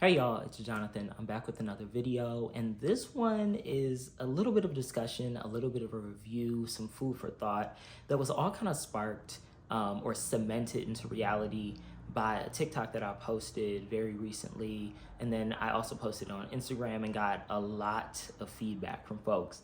Hey y'all, it's Jonathan. I'm back with another video, and this one is a little bit of discussion, a little bit of a review, some food for thought that was all kind of sparked or cemented into reality by a TikTok that I posted very recently, and then I also posted on Instagram and got a lot of feedback from folks.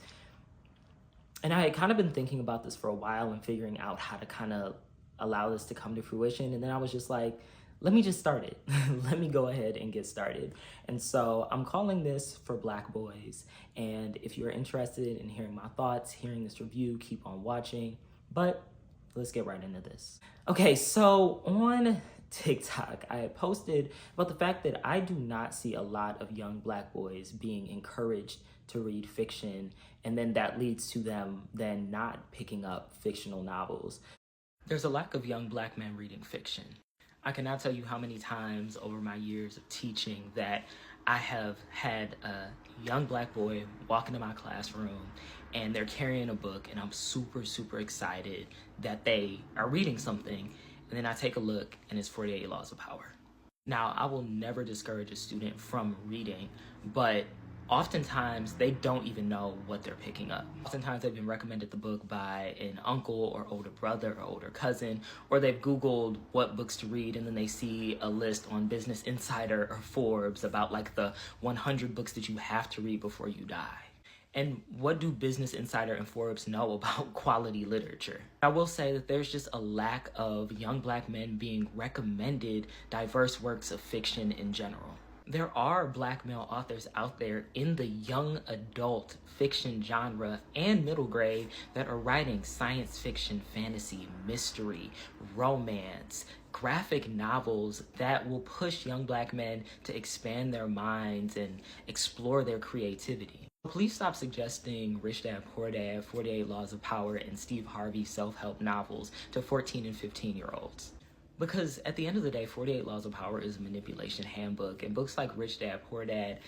And I had kind of been thinking about this for a while and figuring out how to kind of allow this to come to fruition. And then I was just like, let me just start it. Let me go ahead and get started. And so I'm calling this For Black Boys. And if you're interested in hearing my thoughts, hearing this review, keep on watching. But let's get right into this. Okay, so on TikTok, I had posted about the fact that I do not see a lot of young Black boys being encouraged to read fiction, and then that leads to them then not picking up fictional novels. There's a lack of young Black men reading fiction. I cannot tell you how many times over my years of teaching that I have had a young Black boy walk into my classroom and they're carrying a book, and I'm super excited that they are reading something, and then I take a look and it's 48 Laws of Power. Now, I will never discourage a student from reading, but oftentimes they don't even know what they're picking up. Oftentimes they've been recommended the book by an uncle or older brother or older cousin, or they've Googled what books to read, and then they see a list on Business Insider or Forbes about like the 100 books that you have to read before you die. And what do Business Insider and Forbes know about quality literature? I will say that there's just a lack of young Black men being recommended diverse works of fiction in general. There are Black male authors out there in the young adult fiction genre and middle grade that are writing science fiction, fantasy, mystery, romance, graphic novels that will push young Black men to expand their minds and explore their creativity. Please stop suggesting Rich Dad Poor Dad, 48 Laws of Power, and Steve Harvey self-help novels to 14 and 15-year-olds. Because at the end of the day, 48 Laws of Power is a manipulation handbook, and books like Rich Dad Poor Dad,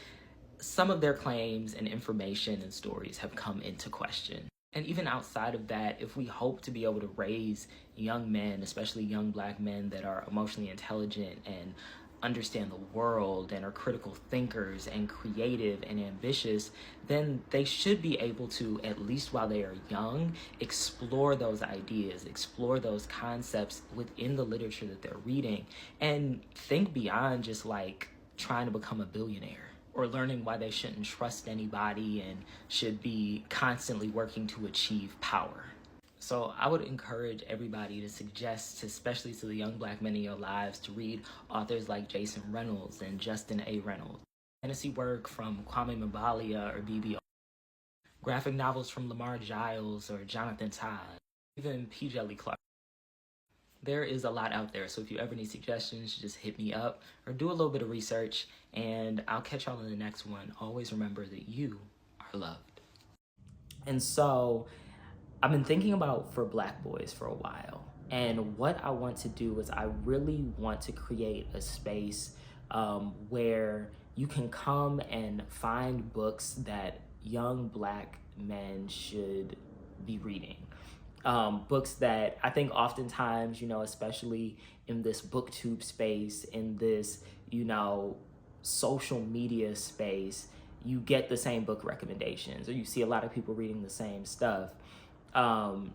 some of their claims and information and stories have come into question. And even outside of that, if we hope to be able to raise young men, especially young Black men that are emotionally intelligent and understand the world and are critical thinkers and creative and ambitious, then they should be able to, at least while they are young, explore those ideas, explore those concepts within the literature that they're reading, and think beyond just like trying to become a billionaire or learning why they shouldn't trust anybody and should be constantly working to achieve power. So I would encourage everybody to suggest, especially to the young Black men in your lives, to read authors like Jason Reynolds and Justin A. Reynolds, fantasy work from Kwame Mabalia or B.B. graphic novels from Lamar Giles or Jonathan Todd, even P. Jelly Clark. There is a lot out there, so if you ever need suggestions, just hit me up or do a little bit of research, and I'll catch y'all in the next one. Always remember that you are loved. And so I've been thinking about For Black Boys for a while, and what I want to do is I really want to create a space where you can come and find books that young Black men should be reading. Books that I think oftentimes, especially in this booktube space, in this, social media space, you get the same book recommendations, or you see a lot of people reading the same stuff. And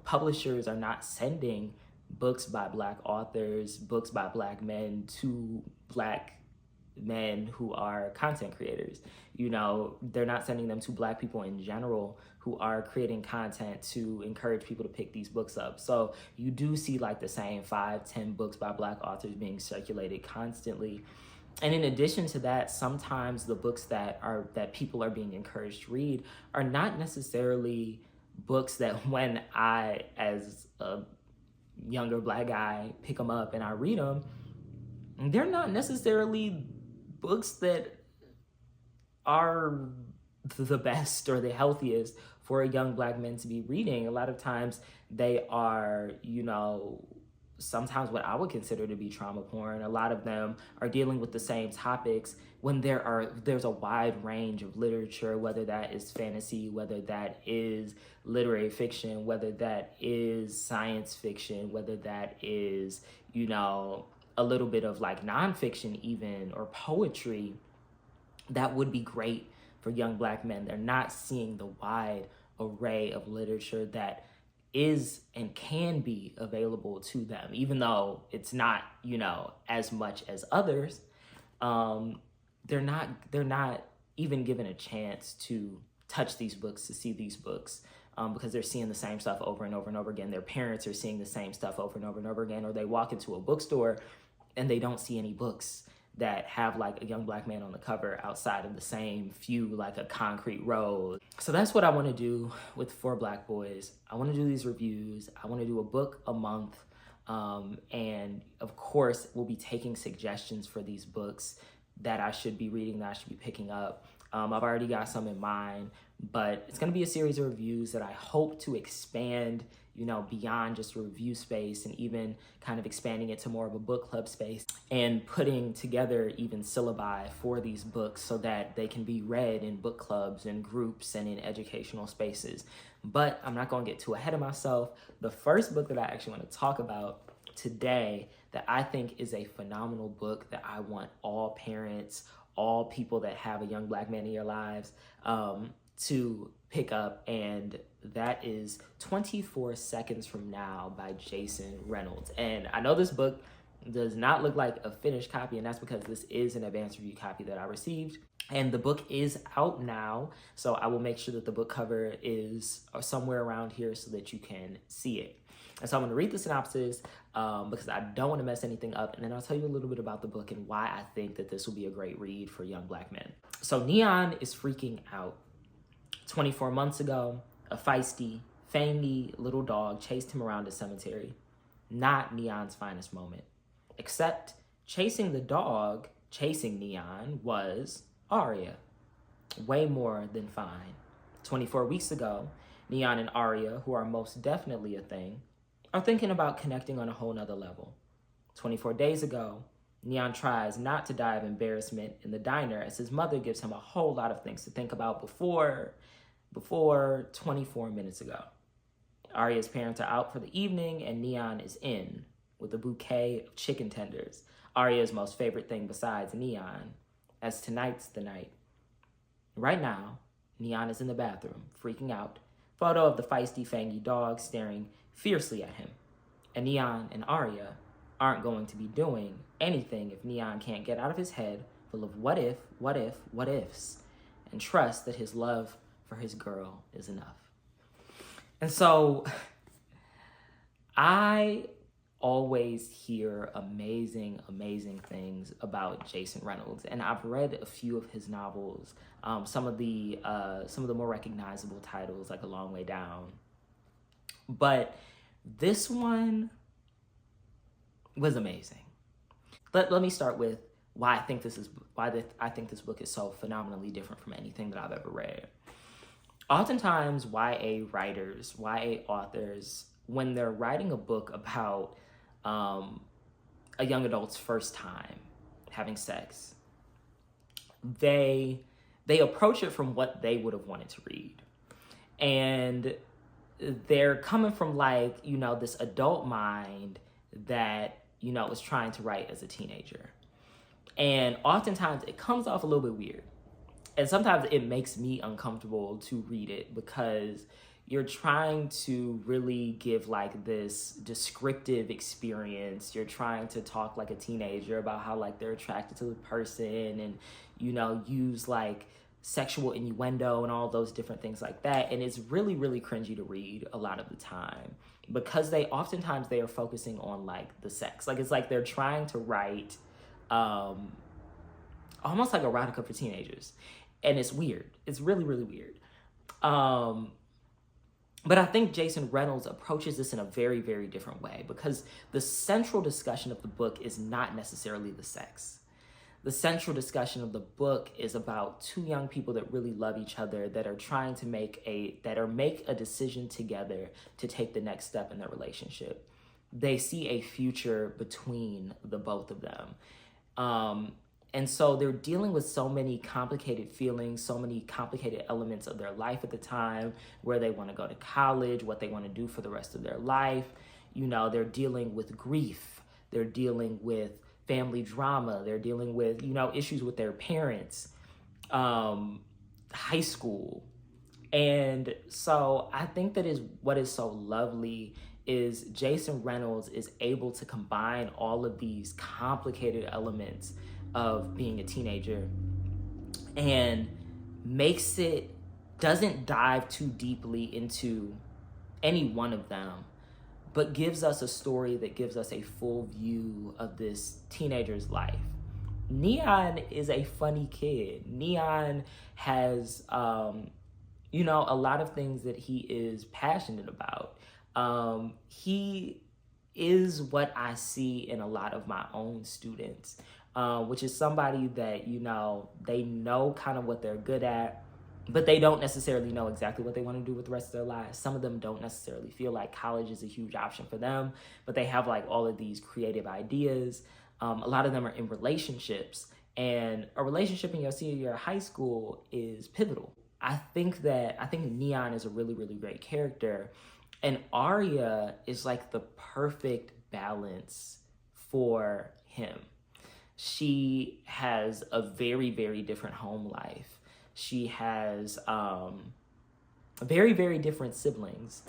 publishers are not sending books by Black authors, books by Black men to Black men who are content creators. They're not sending them to Black people in general who are creating content to encourage people to pick these books up. So you do see like the same 5-10 books by Black authors being circulated constantly. And in addition to that, sometimes the books that people are being encouraged to read are not necessarily books that when I, as a younger Black guy, pick them up and I read them, they're not necessarily books that are the best or the healthiest for a young Black man to be reading. A lot of times they are, sometimes what I would consider to be trauma porn. A lot of them are dealing with the same topics when there's a wide range of literature, whether that is fantasy, whether that is literary fiction, whether that is science fiction, whether that is, a little bit of like nonfiction even, or poetry, that would be great for young Black men. They're not seeing the wide array of literature that is and can be available to them, even though it's not, you know, as much as others. They're not even given a chance to touch these books, to see these books, because they're seeing the same stuff over and over and over again. Their parents are seeing the same stuff over and over and over again, or they walk into a bookstore and they don't see any books that have like a young Black man on the cover outside of the same few, like a concrete row. So that's what I want to do with For Black Boys. I want to do these reviews. I want to do a book a month. And of course, we'll be taking suggestions for these books that I should be reading, that I should be picking up. I've already got some in mind, but it's going to be a series of reviews that I hope to expand, you know, beyond just a review space, and even kind of expanding it to more of a book club space, and putting together even syllabi for these books so that they can be read in book clubs and groups and in educational spaces. But I'm not going to get too ahead of myself. The first book that I actually want to talk about today, that I think is a phenomenal book that I want all parents, all people that have a young Black man in your lives, to pick up, and that is 24 Seconds From Now by Jason Reynolds. And I know this book does not look like a finished copy, and that's because this is an advanced review copy that I received. And the book is out now, so I will make sure that the book cover is somewhere around here so that you can see it. And so I'm going to read the synopsis because I don't want to mess anything up, and then I'll tell you a little bit about the book and why I think that this will be a great read for young Black men. So Neon is freaking out. 24 months ago, a feisty, fangy little dog chased him around a cemetery. Not Neon's finest moment. Except chasing the dog, chasing Neon, was Aria. Way more than fine. 24 weeks ago, Neon and Aria, who are most definitely a thing, are thinking about connecting on a whole nother level. 24 days ago, Neon tries not to die of embarrassment in the diner as his mother gives him a whole lot of things to think about before 24 minutes ago. Aria's parents are out for the evening and Neon is in with a bouquet of chicken tenders, Aria's most favorite thing besides Neon, as tonight's the night. Right now, Neon is in the bathroom, freaking out, photo of the feisty, fangy dog staring fiercely at him. And Neon and Aria aren't going to be doing anything if Neon can't get out of his head full of what ifs, and trust that his love for his girl is enough. And so I always hear amazing things about Jason Reynolds, and I've read a few of his novels, some of the more recognizable titles like A Long Way Down. But this one was amazing. Let me start with why I think this book is so phenomenally different from anything that I've ever read. Oftentimes, YA writers, YA authors, when they're writing a book about a young adult's first time having sex, they approach it from what they would have wanted to read. And they're coming from like, you know, this adult mind that, you know, was trying to write as a teenager. And oftentimes it comes off a little bit weird. And sometimes it makes me uncomfortable to read it because you're trying to really give like this descriptive experience. You're trying to talk like a teenager about how like they're attracted to the person and, you know, use like sexual innuendo and all those different things like that. And it's really cringy to read a lot of the time because oftentimes they are focusing on like the sex. Like it's like they're trying to write almost like erotica for teenagers. And it's weird. It's really weird. But I think Jason Reynolds approaches this in a very different way because the central discussion of the book is not necessarily the sex. The central discussion of the book is about two young people that really love each other, that are trying to make a decision together to take the next step in their relationship. They see a future between the both of them. And so they're dealing with so many complicated feelings, so many complicated elements of their life at the time, where they want to go to college, what they want to do for the rest of their life. You know, they're dealing with grief. They're dealing with family drama. They're dealing with, issues with their parents, high school. And so I think that is what is so lovely is Jason Reynolds is able to combine all of these complicated elements of being a teenager and doesn't dive too deeply into any one of them, but gives us a story that gives us a full view of this teenager's life. Neon is a funny kid. Neon has, a lot of things that he is passionate about. He is what I see in a lot of my own students, which is somebody that, they know kind of what they're good at, but they don't necessarily know exactly what they want to do with the rest of their lives. Some of them don't necessarily feel like college is a huge option for them, but they have like all of these creative ideas. A lot of them are in relationships, and a relationship in your senior year of high school is pivotal. I think Neon is a really, really great character, and Arya is like the perfect balance for him. She has a very, very different home life. She has very, very different siblings.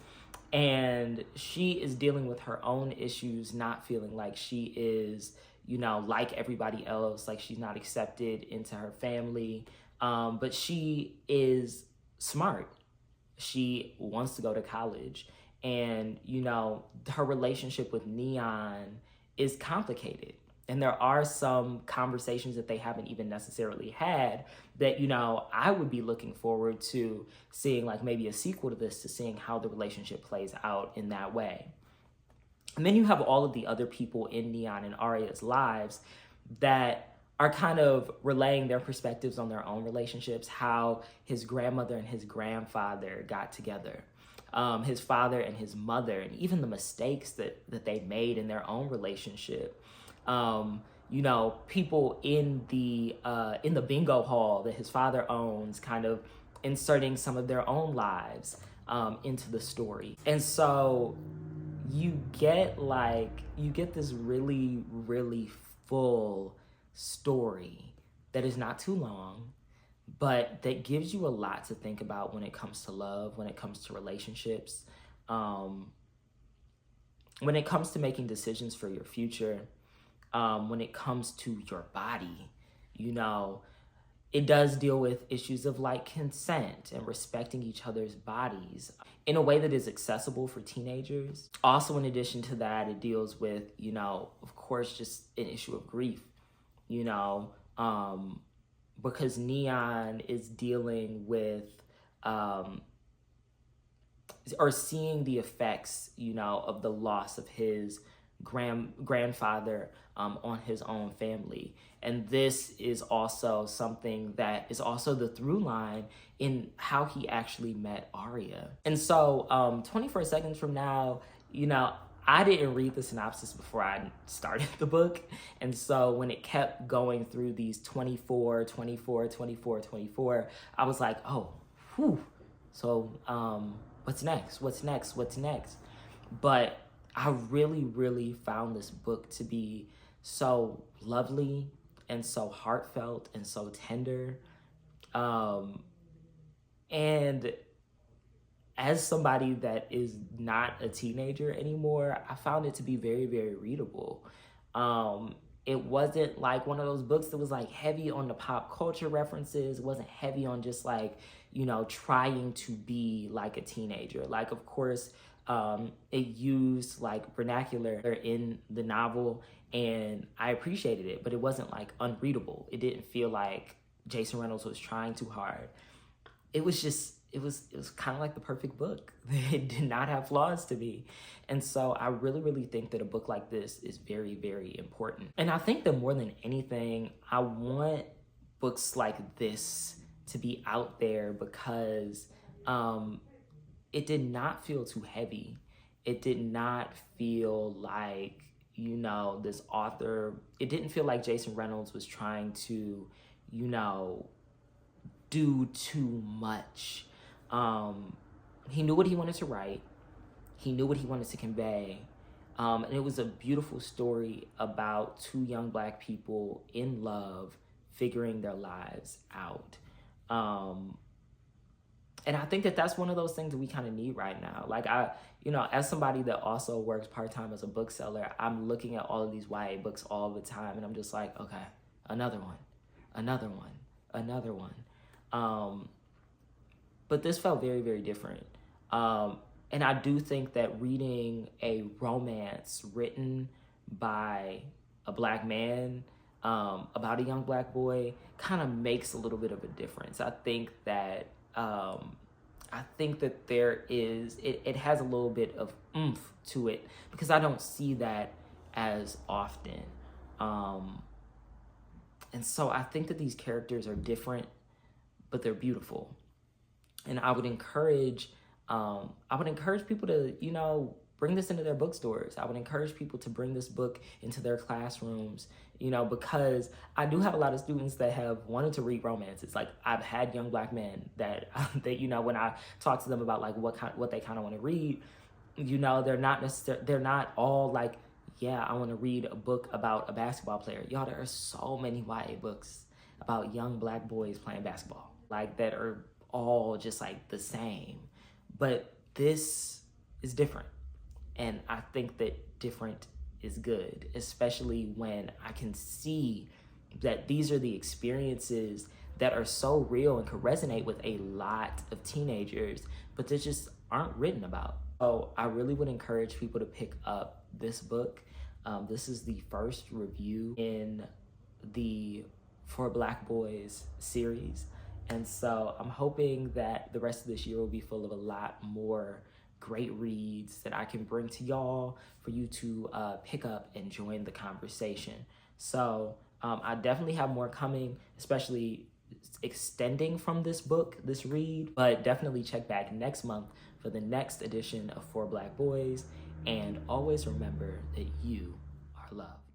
And she is dealing with her own issues, not feeling like she is, like everybody else, like she's not accepted into her family. But she is smart. She wants to go to college. And, her relationship with Neon is complicated. And there are some conversations that they haven't even necessarily had that, I would be looking forward to seeing, like maybe a sequel to this, to seeing how the relationship plays out in that way. And then you have all of the other people in Neon and Arya's lives that are kind of relaying their perspectives on their own relationships, how his grandmother and his grandfather got together, his father and his mother, and even the mistakes that they made in their own relationship. People in the bingo hall that his father owns, kind of inserting some of their own lives into the story. And so you get this really, really full story that is not too long, but that gives you a lot to think about when it comes to love, when it comes to relationships, when it comes to making decisions for your future. When it comes to your body, it does deal with issues of like consent and respecting each other's bodies in a way that is accessible for teenagers. Also, in addition to that, it deals with, of course, just an issue of grief, because Neon is dealing with, or seeing the effects, of the loss of his grandfather on his own family. And this is also something that is also the through line in how he actually met Arya. And so 24 seconds from now, I didn't read the synopsis before I started the book. And so when it kept going through these 24, 24, 24, 24, I was like, oh, whew. So what's next? What's next? What's next? But I really, really found this book to be so lovely and so heartfelt and so tender. And as somebody that is not a teenager anymore, I found it to be very, very readable. It wasn't like one of those books that was like heavy on the pop culture references. It wasn't heavy on just like, trying to be like a teenager. Like, of course, it used like vernacular in the novel, and I appreciated it, but it wasn't like unreadable. It didn't feel like Jason Reynolds was trying too hard. It was kind of like the perfect book. It did not have flaws to me. And so I really, really think that a book like this is very, very important. And I think that more than anything, I want books like this to be out there because it did not feel too heavy. It did not feel like, this author, it didn't feel like Jason Reynolds was trying to, do too much. He knew what he wanted to write. He knew what he wanted to convey. And it was a beautiful story about two young Black people in love, figuring their lives out. And I think that that's one of those things that we kind of need right now. Like as somebody that also works part-time as a bookseller, I'm looking at all of these YA books all the time, and I'm just like, okay, another one, another one, another one. But this felt very, very different. And I do think that reading a romance written by a Black man about a young Black boy kind of makes a little bit of a difference. I think that there is, it has a little bit of oomph to it, because I don't see that as often. And so I think that these characters are different, but they're beautiful. And I would encourage people to, bring this into their bookstores. I would encourage people to bring this book into their classrooms, because I do have a lot of students that have wanted to read romance. It's like, I've had young Black men that when I talk to them about like what they kind of want to read, they're not all like, yeah, I want to read a book about a basketball player. Y'all, there are so many YA books about young Black boys playing basketball, like, that are all just like the same. But this is different. And I think that different is good, especially when I can see that these are the experiences that are so real and could resonate with a lot of teenagers, but they just aren't written about. So I really would encourage people to pick up this book. This is the first review in the For Black Boys series. And so I'm hoping that the rest of this year will be full of a lot more great reads that I can bring to y'all for you to pick up and join the conversation. So I definitely have more coming, especially extending from this book, this read, but definitely check back next month for the next edition of For Black Boys. And always remember that you are loved.